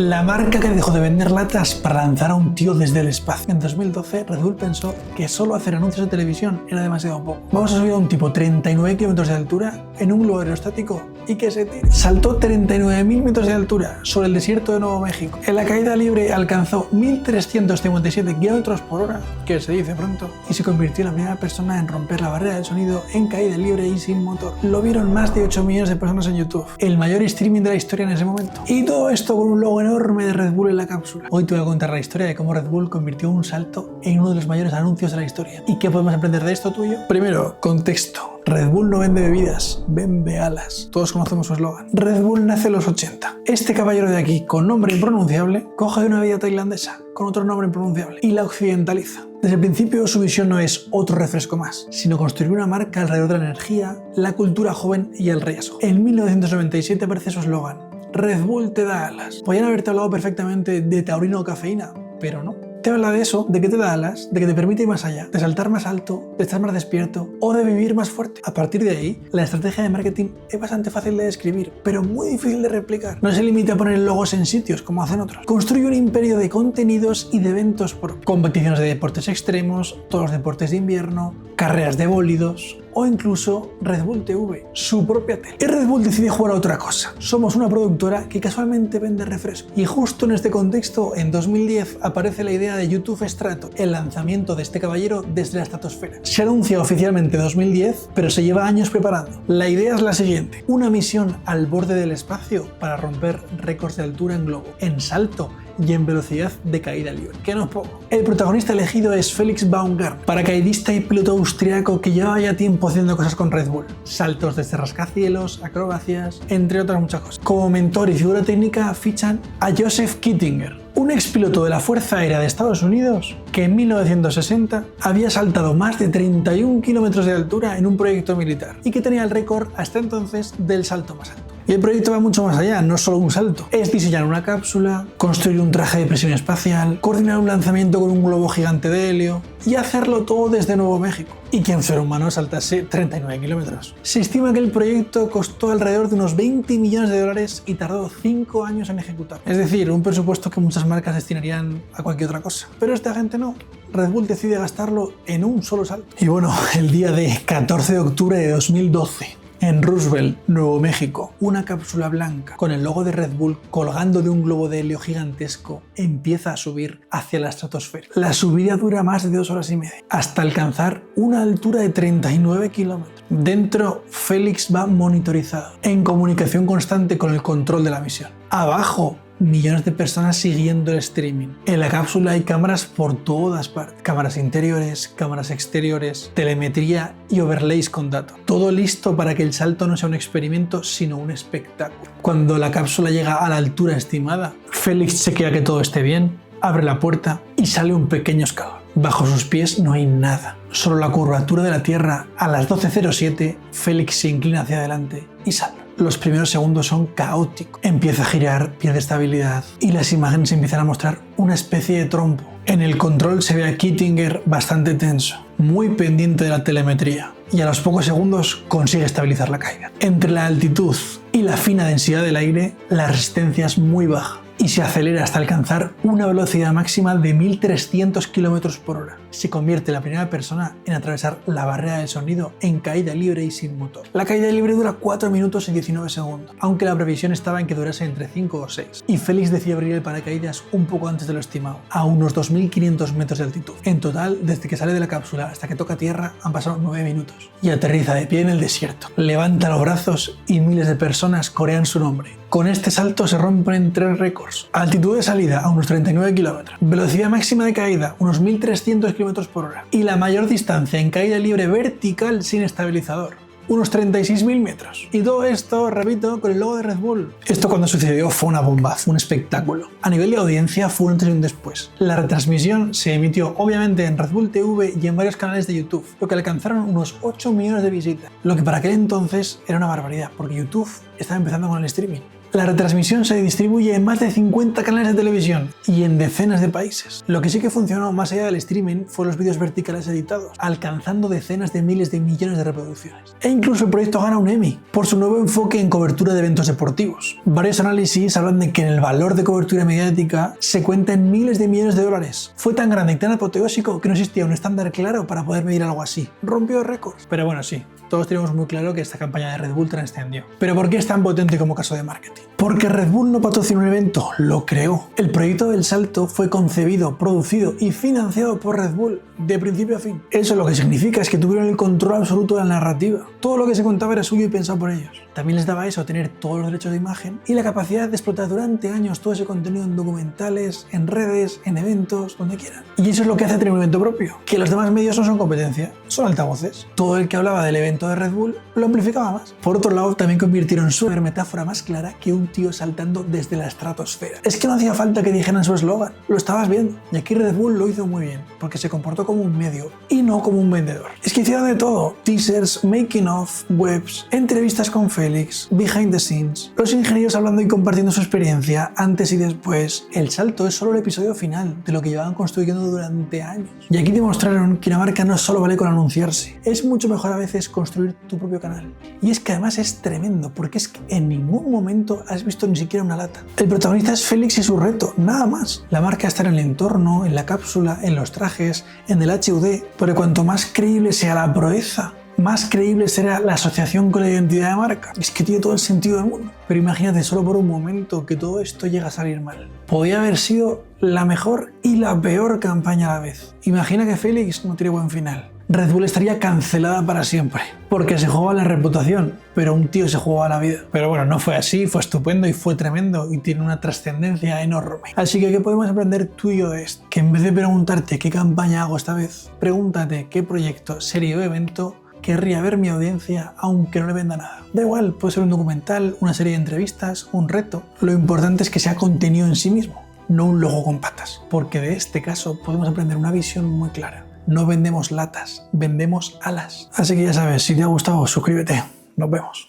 La marca que dejó de vender latas para lanzar a un tío desde el espacio. En 2012, Red Bull pensó que solo hacer anuncios de televisión era demasiado poco. Vamos a subir a un tipo 39 kilómetros de altura en un globo aerostático y que se tire. Saltó 39.000 metros de altura sobre el desierto de Nuevo México. En la caída libre alcanzó 1.357 kilómetros por hora, que se dice pronto, y se convirtió en la primera persona en romper la barrera del sonido en caída libre y sin motor. Lo vieron más de 8 millones de personas en YouTube, el mayor streaming de la historia en ese momento. Y todo esto con un logo enorme de Red Bull en la cápsula. Hoy te voy a contar la historia de cómo Red Bull convirtió un salto en uno de los mayores anuncios de la historia. ¿Y qué podemos aprender de esto tuyo? Primero, contexto. Red Bull no vende bebidas, vende alas. Todos conocemos su eslogan. Red Bull nace en los 80. Este caballero de aquí, con nombre impronunciable, coge una bebida tailandesa con otro nombre impronunciable y la occidentaliza. Desde el principio su visión no es otro refresco más, sino construir una marca alrededor de la energía, la cultura joven y el riesgo. En 1997 aparece su eslogan: Red Bull te da alas. Podrían haberte hablado perfectamente de taurina o cafeína, pero no. Te habla de eso, de que te da alas, de que te permite ir más allá, de saltar más alto, de estar más despierto o de vivir más fuerte. A partir de ahí, la estrategia de marketing es bastante fácil de describir, pero muy difícil de replicar. No se limita a poner logos en sitios como hacen otros. Construye un imperio de contenidos y de eventos por competiciones de deportes extremos, todos los deportes de invierno, carreras de bólidos o incluso Red Bull TV, su propia tele. Y Red Bull decide jugar a otra cosa. Somos una productora que casualmente vende refrescos. Y justo en este contexto, en 2010, aparece la idea de YouTube Strato, el lanzamiento de este caballero desde la estratosfera. Se anuncia oficialmente en 2010, pero se lleva años preparando. La idea es la siguiente: una misión al borde del espacio para romper récords de altura en globo, en salto y en velocidad de caída libre, que no es poco. El protagonista elegido es Felix Baumgartner, paracaidista y piloto austriaco que llevaba ya tiempo haciendo cosas con Red Bull, saltos desde rascacielos, acrobacias, entre otras muchas cosas. Como mentor y figura técnica fichan a Joseph Kittinger, un expiloto de la Fuerza Aérea de Estados Unidos que en 1960 había saltado más de 31 kilómetros de altura en un proyecto militar y que tenía el récord hasta entonces del salto más alto. Y el proyecto va mucho más allá, no es solo un salto. Es diseñar una cápsula, construir un traje de presión espacial, coordinar un lanzamiento con un globo gigante de helio y hacerlo todo desde Nuevo México. Y que un ser humano saltase 39 kilómetros. Se estima que el proyecto costó alrededor de unos 20 millones de dólares y tardó 5 años en ejecutar. Es decir, un presupuesto que muchas marcas destinarían a cualquier otra cosa. Pero esta gente no. Red Bull decide gastarlo en un solo salto. Y bueno, el día de 14 de octubre de 2012, en Roosevelt, Nuevo México, una cápsula blanca con el logo de Red Bull colgando de un globo de helio gigantesco empieza a subir hacia la estratosfera. La subida dura más de 2 horas y media, hasta alcanzar una altura de 39 kilómetros. Dentro, Félix va monitorizado, en comunicación constante con el control de la misión. Abajo, millones de personas siguiendo el streaming. En la cápsula hay cámaras por todas partes. Cámaras interiores, cámaras exteriores, telemetría y overlays con datos. Todo listo para que el salto no sea un experimento, sino un espectáculo. Cuando la cápsula llega a la altura estimada, Félix chequea que todo esté bien, abre la puerta y sale un pequeño escalón. Bajo sus pies no hay nada, solo la curvatura de la Tierra. A las 12:07, Félix se inclina hacia adelante y salta. Los primeros segundos son caóticos. Empieza a girar, pierde estabilidad y las imágenes empiezan a mostrar una especie de trompo. En el control se ve a Kittinger bastante tenso, muy pendiente de la telemetría, y a los pocos segundos consigue estabilizar la caída. Entre la altitud y la fina densidad del aire, la resistencia es muy baja y se acelera hasta alcanzar una velocidad máxima de 1.300 km por hora. Se convierte en la primera persona en atravesar la barrera del sonido en caída libre y sin motor. La caída libre dura 4 minutos y 19 segundos, aunque la previsión estaba en que durase entre 5 o 6. Y Félix decide abrir el paracaídas un poco antes de lo estimado, a unos 2.500 metros de altitud. En total, desde que sale de la cápsula hasta que toca tierra, han pasado 9 minutos. Y aterriza de pie en el desierto. Levanta los brazos y miles de personas corean su nombre. Con este salto se rompen 3 récords. Altitud de salida a unos 39 kilómetros. Velocidad máxima de caída, unos 1.300 km por hora. Y la mayor distancia en caída libre vertical sin estabilizador, unos 36.000 metros. Y todo esto, repito, con el logo de Red Bull. Esto cuando sucedió fue una bomba, fue un espectáculo. A nivel de audiencia fue un antes y un después. La retransmisión se emitió obviamente en Red Bull TV y en varios canales de YouTube, lo que alcanzaron unos 8 millones de visitas. Lo que para aquel entonces era una barbaridad, porque YouTube estaba empezando con el streaming. La retransmisión se distribuye en más de 50 canales de televisión y en decenas de países. Lo que sí que funcionó más allá del streaming fue los vídeos verticales editados, alcanzando decenas de miles de millones de reproducciones. E incluso el proyecto gana un Emmy por su nuevo enfoque en cobertura de eventos deportivos. Varios análisis hablan de que el valor de cobertura mediática se cuenta en miles de millones de dólares. Fue tan grande y tan apoteósico que no existía un estándar claro para poder medir algo así. Rompió récords. Pero bueno, sí, todos tenemos muy claro que esta campaña de Red Bull trascendió. ¿Pero por qué es tan potente como caso de marketing? Porque Red Bull no patrocinó un evento, lo creó. El proyecto del salto fue concebido, producido y financiado por Red Bull de principio a fin. Eso lo que significa es que tuvieron el control absoluto de la narrativa. Todo lo que se contaba era suyo y pensado por ellos. También les daba eso, tener todos los derechos de imagen y la capacidad de explotar durante años todo ese contenido en documentales, en redes, en eventos, donde quieran. Y eso es lo que hace tener un evento propio, que los demás medios no son competencia, son altavoces. Todo el que hablaba del evento de Red Bull lo amplificaba más. Por otro lado, también convirtieron su metáfora más clara que un tío saltando desde la estratosfera. Es que no hacía falta que dijeran su eslogan, lo estabas viendo. Y aquí Red Bull lo hizo muy bien, porque se comportó como un medio y no como un vendedor. Es que hicieron de todo: teasers, making of, webs, entrevistas con Félix, behind the scenes, los ingenieros hablando y compartiendo su experiencia antes y después. El salto es solo el episodio final de lo que llevaban construyendo durante años. Y aquí demostraron que una marca no solo vale con anunciarse, es mucho mejor a veces construir tu propio canal. Y es que además es tremendo, porque es que en ningún momento has visto ni siquiera una lata. El protagonista es Félix y su reto, nada más. La marca está en el entorno, en la cápsula, en los trajes, en el HUD, pero cuanto más creíble sea la proeza, más creíble será la asociación con la identidad de marca. Es que tiene todo el sentido del mundo. Pero imagínate solo por un momento que todo esto llega a salir mal. Podría haber sido la mejor y la peor campaña a la vez. Imagina que Félix no tiene buen final. Red Bull estaría cancelada para siempre, porque se jugaba la reputación, pero un tío se jugaba la vida. Pero bueno, no fue así, fue estupendo y fue tremendo y tiene una trascendencia enorme. Así que, ¿qué podemos aprender tú y yo de esto? Que en vez de preguntarte qué campaña hago esta vez, pregúntate qué proyecto, serie o evento querría ver mi audiencia aunque no le venda nada. Da igual, puede ser un documental, una serie de entrevistas, un reto. Lo importante es que sea contenido en sí mismo, no un logo con patas, porque de este caso podemos aprender una visión muy clara. No vendemos latas, vendemos alas. Así que ya sabes, si te ha gustado, suscríbete. Nos vemos.